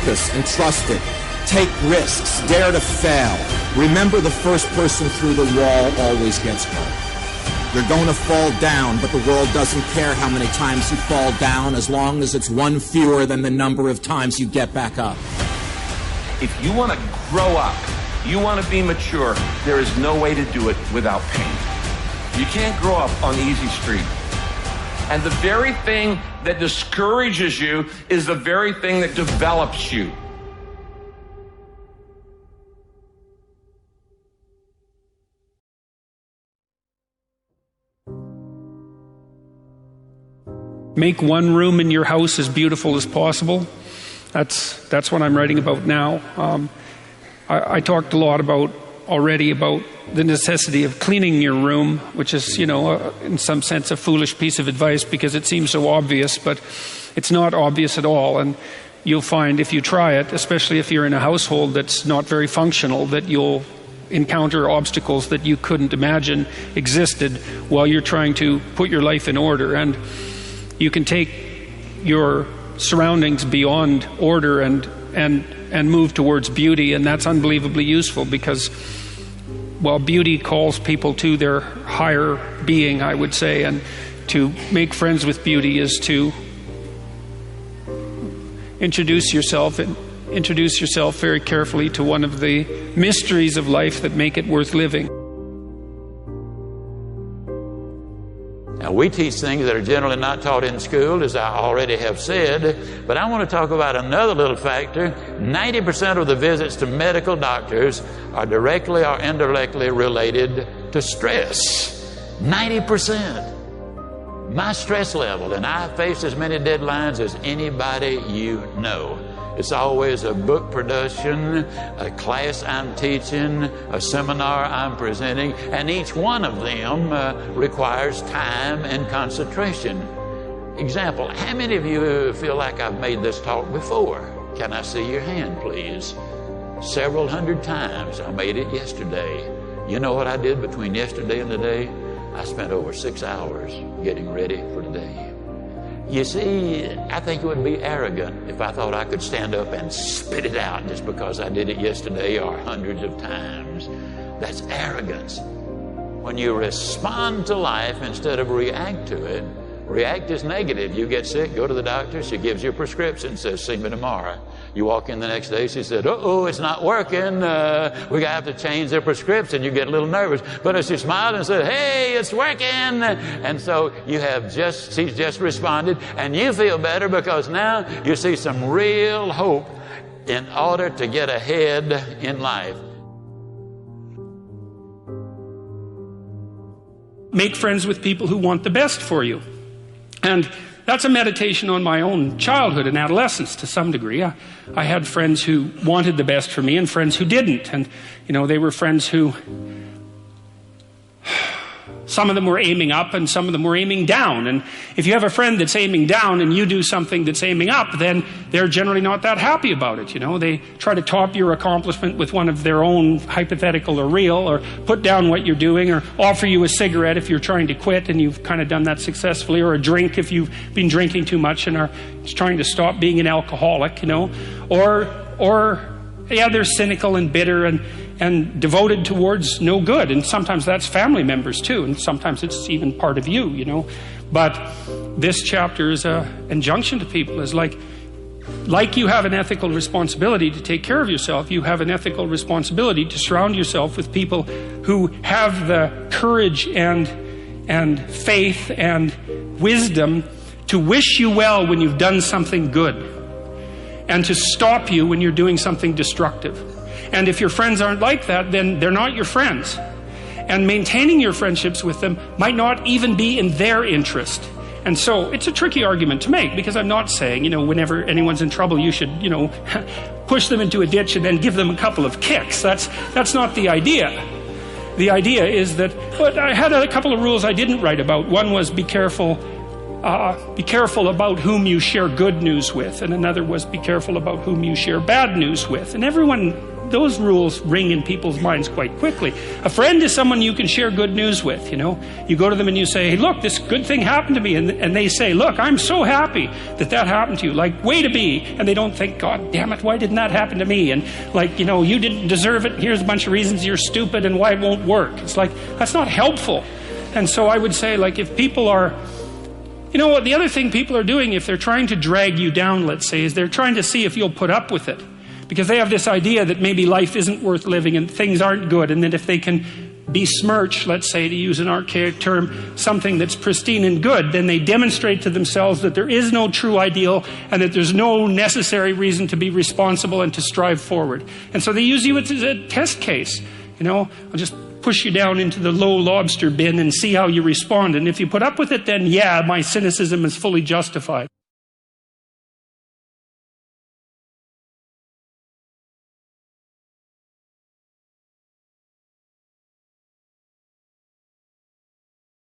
Focus and trust it. Take risks. Dare to fail. Remember, the first person through the wall always gets hurt. You're going to fall down, but the world doesn't care how many times you fall down as long as it's one fewer than the number of times you get back up. If you want to grow up, you want to be mature, there is no way to do it without pain. You can't grow up on the easy street. And the very thing that discourages you is the very thing that develops you. Make one room in your house as beautiful as possible. That's what I'm writing about now. I talked a lot already about the necessity of cleaning your room, which is, in some sense a foolish piece of advice because it seems so obvious, but it's not obvious at all. And you'll find if you try it, especially if you're in a household that's not very functional, that you'll encounter obstacles that you couldn't imagine existed while you're trying to put your life in order. And you can take your surroundings beyond order and move towards beauty, and that's unbelievably useful because, well, beauty calls people to their higher being, I would say, and to make friends with beauty is to introduce yourself very carefully to one of the mysteries of life that make it worth living. Now, we teach things that are generally not taught in school, as I already have said, but I want to talk about another little factor. 90% of the visits to medical doctors are directly or indirectly related to stress. 90%. My stress level, and I face as many deadlines as anybody you know. It's always a book production, a class I'm teaching, a seminar I'm presenting, and each one of them requires time and concentration. Example, how many of you feel like I've made this talk before? Can I see your hand, please? Several hundred times. I made it yesterday. You know what I did between yesterday and today? I spent over 6 hours getting ready for today. You see, I think it would be arrogant if I thought I could stand up and spit it out just because I did it yesterday or hundreds of times. That's arrogance. When you respond to life instead of react to it, react is negative. You get sick, go to the doctor, she gives you a prescription, says, see me tomorrow. You walk in the next day, she said, uh-oh, it's not working. We're going to have to change their prescription. You get a little nervous. But if she smiled and said, hey, it's working. And so she's just responded, and you feel better because now you see some real hope in order to get ahead in life. Make friends with people who want the best for you. And that's a meditation on my own childhood and adolescence to some degree. I had friends who wanted the best for me and friends who didn't. And, they were friends who, some of them were aiming up and some of them were aiming down. And if you have a friend that's aiming down and you do something that's aiming up, then they're generally not that happy about it. They try to top your accomplishment with one of their own, hypothetical or real, or put down what you're doing, or offer you a cigarette if you're trying to quit and you've kind of done that successfully, or a drink if you've been drinking too much and are trying to stop being an alcoholic, or they're cynical and bitter and devoted towards no good. And sometimes that's family members too, and sometimes it's even part of you, But this chapter is an injunction to people, is like you have an ethical responsibility to take care of yourself, you have an ethical responsibility to surround yourself with people who have the courage and faith and wisdom to wish you well when you've done something good, and to stop you when you're doing something destructive. And if your friends aren't like that, then they're not your friends. And maintaining your friendships with them might not even be in their interest. And so it's a tricky argument to make, because I'm not saying, whenever anyone's in trouble, you should, push them into a ditch and then give them a couple of kicks. That's not the idea. The idea is that, but I had a couple of rules I didn't write about. One was be careful about whom you share good news with, and another was be careful about whom you share bad news with. And everyone those rules ring in people's minds quite quickly. A friend is someone you can share good news with, you know. You go to them and you say, hey, look, this good thing happened to me. And they say, look, I'm so happy that happened to you. Like, way to be. And they don't think, God damn it, why didn't that happen to me? And like, you know, you didn't deserve it. Here's a bunch of reasons you're stupid and why it won't work. It's like, that's not helpful. And so I would say, like, if people are, you know what, the other thing people are doing, if they're trying to drag you down, let's say, is they're trying to see if you'll put up with it. Because they have this idea that maybe life isn't worth living and things aren't good, and that if they can besmirch, let's say, to use an archaic term, something that's pristine and good, then they demonstrate to themselves that there is no true ideal and that there's no necessary reason to be responsible and to strive forward. And so they use you as a test case. You know, I'll just push you down into the low lobster bin and see how you respond. And if you put up with it, then yeah, my cynicism is fully justified.